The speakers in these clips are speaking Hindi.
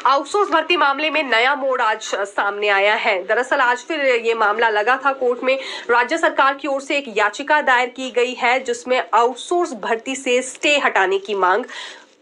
आउटसोर्स भर्ती मामले में नया मोड़ आज सामने आया है। दरअसल आज फिर ये मामला लगा था कोर्ट में। राज्य सरकार की ओर से एक याचिका दायर की गई है जिसमें आउटसोर्स भर्ती से स्टे हटाने की मांग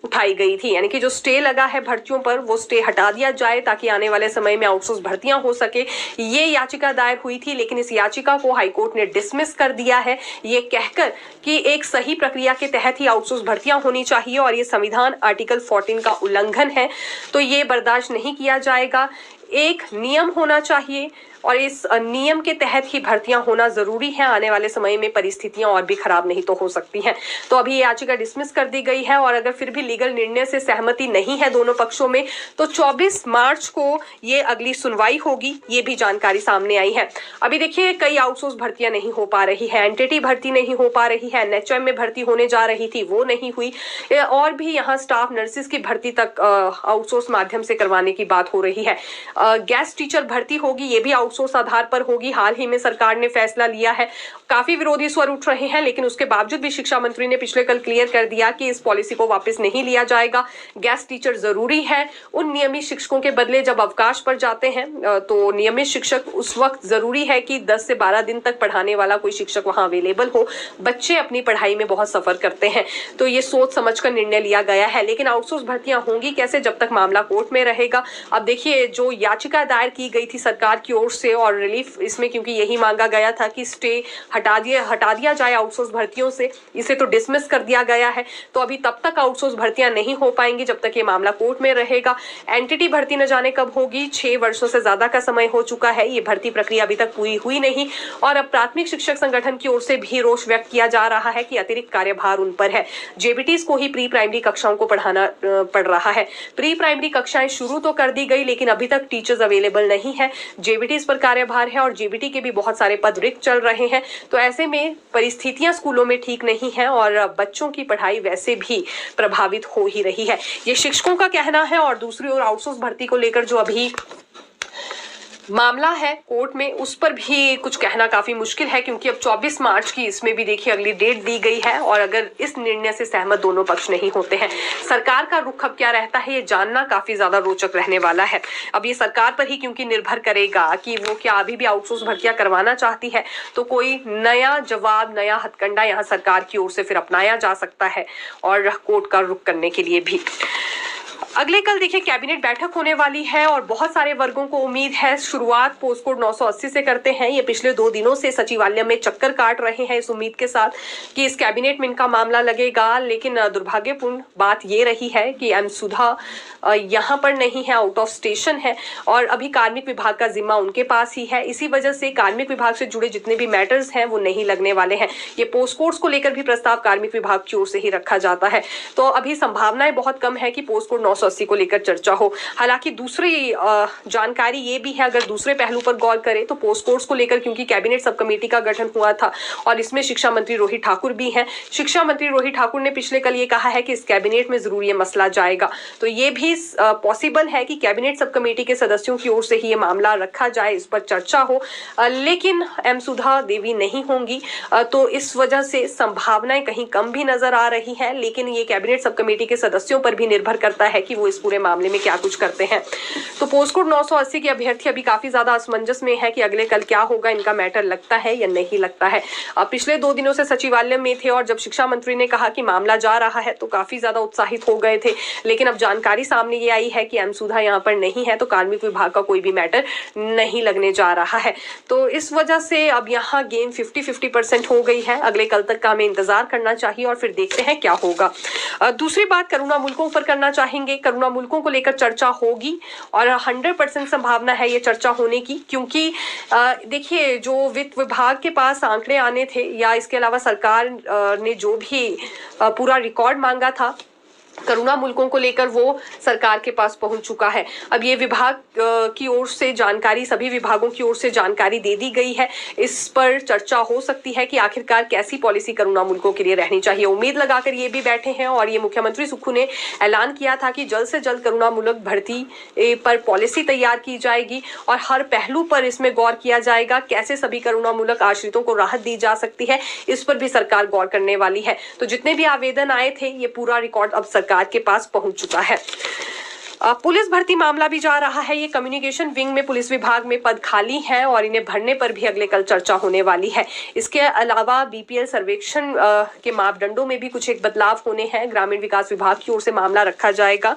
उठाई गई थी, यानी कि जो स्टे लगा है भर्तियों पर वो स्टे हटा दिया जाए ताकि आने वाले समय में आउटसोर्स भर्तियां हो सके। ये याचिका दायर हुई थी, लेकिन इस याचिका को हाईकोर्ट ने डिसमिस कर दिया है, ये कहकर कि एक सही प्रक्रिया के तहत ही आउटसोर्स भर्तियां होनी चाहिए और ये संविधान आर्टिकल 14 का उल्लंघन है, तो ये बर्दाश्त नहीं किया जाएगा। एक नियम होना चाहिए और इस नियम के तहत ही भर्तियां होना जरूरी है। आने वाले समय में परिस्थितियां और भी खराब नहीं तो हो सकती हैं। तो अभी ये याचिका डिसमिस कर दी गई है और अगर फिर भी लीगल निर्णय से सहमति नहीं है दोनों पक्षों में तो 24 मार्च को ये अगली सुनवाई होगी, ये भी जानकारी सामने आई है। अभी देखिए कई आउटसोर्स भर्तियां नहीं हो पा रही है, एनटीटी भर्ती नहीं हो पा रही है, एनएचएम में भर्ती होने जा रही थी वो नहीं हुई, और भी यहाँ स्टाफ नर्सेज की भर्ती तक आउटसोर्स माध्यम से करवाने की बात हो रही है। गेस्ट टीचर भर्ती होगी, ये भी आउटसोर्स आधार पर होगी। हाल ही में सरकार ने फैसला लिया है, काफी विरोधी स्वर उठ रहे हैं, लेकिन उसके बावजूद भी शिक्षा मंत्री ने पिछले कल क्लियर कर दिया कि इस पॉलिसी को वापस नहीं लिया जाएगा। गेस्ट टीचर जरूरी है। उन नियमित शिक्षकों के बदले जब अवकाश पर जाते हैं तो नियमित शिक्षक उस वक्त जरूरी है कि 10 से 12 दिन तक पढ़ाने वाला कोई शिक्षक वहां अवेलेबल हो। बच्चे अपनी पढ़ाई में बहुत सफर करते हैं, तो ये सोच समझकर निर्णय लिया गया है। लेकिन आउटसोर्स भर्तियां होंगी कैसे जब तक मामला कोर्ट में रहेगा। अब देखिए जो याचिका दायर की गई थी सरकार की ओर से और रिलीफ इसमें, क्योंकि यही मांगा गया था कि स्टे हटा दिया जाए आउटसोर्स भर्तियों से, इसे तो डिसमिस कर दिया गया है। तो अभी तब तक आउटसोर्स भर्तियां नहीं हो पाएंगी जब तक ये मामला कोर्ट में रहेगा। एनटीटी भर्ती न जाने कब होगी, 6 वर्षों से ज्यादा का समय हो चुका है, ये भर्ती प्रक्रिया अभी तक पूरी हुई नहीं। और अब प्राथमिक शिक्षक संगठन की ओर से भी रोष व्यक्त किया जा रहा है कि अतिरिक्त कार्यभार उन पर है। जेबीटीज को ही प्री प्राइमरी कक्षाओं को पढ़ाना पड़ रहा है। प्री प्राइमरी कक्षाएं शुरू तो कर दी गई, लेकिन अभी तक टीचर्स अवेलेबल नहीं है। जेबीटीज पर कार्यभार है और जेबीटी के भी बहुत सारे पद रिक्त चल रहे हैं। तो ऐसे में परिस्थितियां स्कूलों में ठीक नहीं है और बच्चों की पढ़ाई वैसे भी प्रभावित हो ही रही है, ये शिक्षकों का कहना है। और दूसरी ओर आउटसोर्स भर्ती को लेकर जो अभी मामला है कोर्ट में, उस पर भी कुछ कहना काफी मुश्किल है, क्योंकि अब 24 मार्च की इसमें भी देखिए अगली डेट दी गई है और अगर इस निर्णय से सहमत दोनों पक्ष नहीं होते हैं, सरकार का रुख अब क्या रहता है ये जानना काफी ज्यादा रोचक रहने वाला है। अब ये सरकार पर ही क्योंकि निर्भर करेगा कि वो क्या अभी भी आउटसोर्स भर्तियां करवाना चाहती है, तो कोई नया जवाब, नया हथकंडा यहाँ सरकार की ओर से फिर अपनाया जा सकता है और कोर्ट का रुख करने के लिए भी। अगले कल देखिए कैबिनेट बैठक होने वाली है और बहुत सारे वर्गों को उम्मीद है। शुरुआत पोस्ट कोड 980 से करते हैं। ये पिछले 2 दिनों से सचिवालय में चक्कर काट रहे हैं इस उम्मीद के साथ कि इस कैबिनेट में इनका मामला लगेगा, लेकिन दुर्भाग्यपूर्ण बात ये रही है कि एम सुधा यहाँ पर नहीं है, आउट ऑफ स्टेशन है और अभी कार्मिक विभाग का जिम्मा उनके पास ही है। इसी वजह से कार्मिक विभाग से जुड़े जितने भी मैटर्स हैं वो नहीं लगने वाले हैं। ये पोस्ट कोड्स को लेकर भी प्रस्ताव कार्मिक विभाग की ओर से ही रखा जाता है, तो अभी संभावनाएं बहुत कम है कि पोस्ट कोड 980 को लेकर चर्चा हो। हालांकि दूसरी जानकारी ये भी है, अगर दूसरे पहलू पर गौर करें तो पोस्ट कोड्स को लेकर क्योंकि कैबिनेट सब कमेटी का गठन हुआ था और इसमें शिक्षा मंत्री रोहित ठाकुर भी हैं। शिक्षा मंत्री रोहित ठाकुर ने पिछले कल ये कहा है कि इस कैबिनेट में जरूर ये मसला जाएगा, तो ये भी पॉसिबल है कि कैबिनेट सब कमेटी के सदस्यों की ओर से ही ये मामला रखा जाए, इस पर चर्चा हो, लेकिन एम सुधा देवी नहीं होंगी, तो इस वजह से संभावनाएं कहीं कम भी नजर आ रही है। लेकिन ये कैबिनेट सब कमेटी के सदस्यों पर भी निर्भर करता है कि वो इस पूरे मामले में क्या कुछ करते हैं। तो पोस्ट कोड 980 के अभ्यर्थी अभी काफी ज्यादा असमंजस में है कि अगले कल क्या होगा, इनका मैटर लगता है या नहीं लगता है। पिछले 2 दिनों से सचिवालय में थे और जब शिक्षा मंत्री ने कहा कि मामला जा रहा है तो काफी ज्यादा उत्साहित हो गए थे, लेकिन अब जानकारी सामने ये आई है कि एम सुधा यहाँ पर नहीं है, तो कार्मिक विभाग का कोई भी मैटर नहीं लगने जा रहा है। तो इस वजह से अब यहाँ गेम 50-50% हो गई है। अगले कल तक का हमें इंतजार करना चाहिए और फिर देखते हैं क्या होगा। दूसरी बात करुणा मुल्कों पर करना चाहेंगे। करुणा मुल्कों को लेकर चर्चा होगी और 100% संभावना है ये चर्चा होने की, क्योंकि देखिए जो वित्त विभाग के पास आंकड़े आने थे या इसके अलावा सरकार ने जो भी पूरा रिकॉर्ड मांगा था करुणा मुल्कों को लेकर वो सरकार के पास पहुंच चुका है। अब ये विभाग की ओर से जानकारी, सभी विभागों की ओर से जानकारी दे दी गई है। इस पर चर्चा हो सकती है कि आखिरकार कैसी पॉलिसी करुणा मुल्कों के लिए रहनी चाहिए। उम्मीद लगाकर ये भी बैठे हैं और ये मुख्यमंत्री सुक्खू ने ऐलान किया था कि जल्द से जल्द करुणा मुल्क भर्ती पर पॉलिसी तैयार की जाएगी और हर पहलू पर इसमें गौर किया जाएगा। कैसे सभी करुणा मुल्क आश्रितों को राहत दी जा सकती है, इस पर भी सरकार गौर करने वाली है। तो जितने भी आवेदन आए थे ये पूरा रिकॉर्ड अब सरकार के पास पहुंच चुका है। पुलिस भर्ती मामला भी जा रहा है। ये कम्युनिकेशन विंग में पुलिस विभाग में पद खाली हैं और इन्हें भरने पर भी अगले कल चर्चा होने वाली है। इसके अलावा बीपीएल सर्वेक्षण के मापदंडों में भी कुछ एक बदलाव होने हैं। ग्रामीण विकास विभाग की ओर से मामला रखा जाएगा,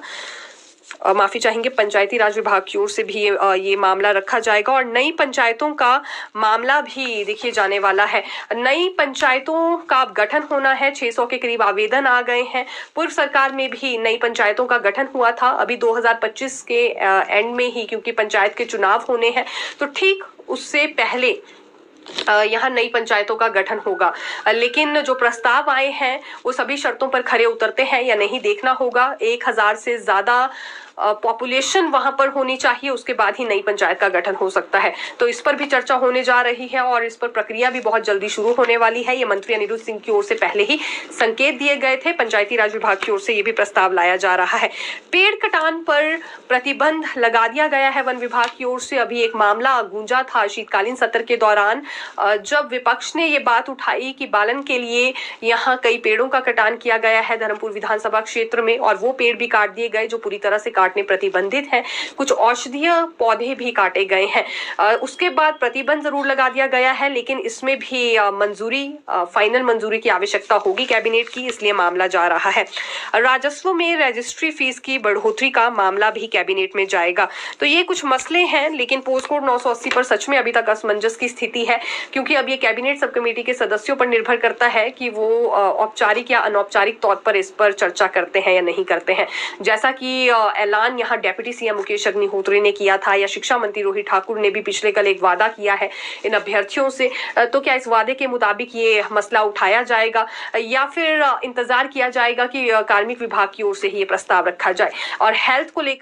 माफी चाहेंगे, पंचायती राज विभाग की ओर से भी ये मामला रखा जाएगा और नई पंचायतों का मामला भी देखिए जाने वाला है। नई पंचायतों का गठन होना है। 600 के करीब आवेदन आ गए हैं। पूर्व सरकार में भी नई पंचायतों का गठन हुआ था, अभी 2025 के एंड में ही, क्योंकि पंचायत के चुनाव होने हैं तो ठीक उससे पहले यहाँ नई पंचायतों का गठन होगा। लेकिन जो प्रस्ताव आए हैं वो सभी शर्तों पर खरे उतरते हैं या नहीं देखना होगा। 1000 से ज्यादा पॉपुलेशन वहां पर होनी चाहिए, उसके बाद ही नई पंचायत का गठन हो सकता है। तो इस पर भी चर्चा होने जा रही है और इस पर प्रक्रिया भी बहुत जल्दी शुरू होने वाली है। ये मंत्री अनिरुद्ध सिंह की ओर से पहले ही संकेत दिए गए थे। पंचायती राज विभाग की ओर से ये भी प्रस्ताव लाया जा रहा है। पेड़ कटान पर प्रतिबंध लगा दिया गया है वन विभाग की ओर से। अभी एक मामला गूंजा था शीतकालीन सत्र के दौरान, जब विपक्ष ने ये बात उठाई कि बालन के लिए यहाँ कई पेड़ों का कटान किया गया है धर्मपुर विधानसभा क्षेत्र में, और वो पेड़ भी काट दिए गए जो पूरी तरह से काटने प्रतिबंधित हैं। कुछ औषधीय पौधे भी काटे गए हैं। उसके बाद प्रतिबंध जरूर लगा दिया गया है, लेकिन इसमें भी फाइनल मंजूरी की आवश्यकता होगी कैबिनेट की, इसलिए मामला जा रहा है। राजस्व में रजिस्ट्री फीस की बढ़ोतरी का मामला भी कैबिनेट में जाएगा। तो ये कुछ मसले हैं, लेकिन पोस्ट कोड 980 पर सच में अभी तक असमंजस की स्थिति है, क्योंकि अब ये कैबिनेट सब कमेटी के सदस्यों पर निर्भर करता है कि वो औपचारिक या अनौपचारिक तौर पर इस पर चर्चा करते हैं या नहीं करते हैं। जैसा कि ऐलान यहाँ डेप्यूटी सीएम मुकेश अग्निहोत्री ने किया था, या शिक्षा मंत्री रोहित ठाकुर ने भी पिछले कल एक वादा किया है इन अभ्यर्थियों से, तो क्या इस वादे के मुताबिक ये मसला उठाया जाएगा या फिर इंतजार किया जाएगा कि कार्मिक विभाग की ओर से ही ये प्रस्ताव रखा जाए। और हेल्थ को लेकर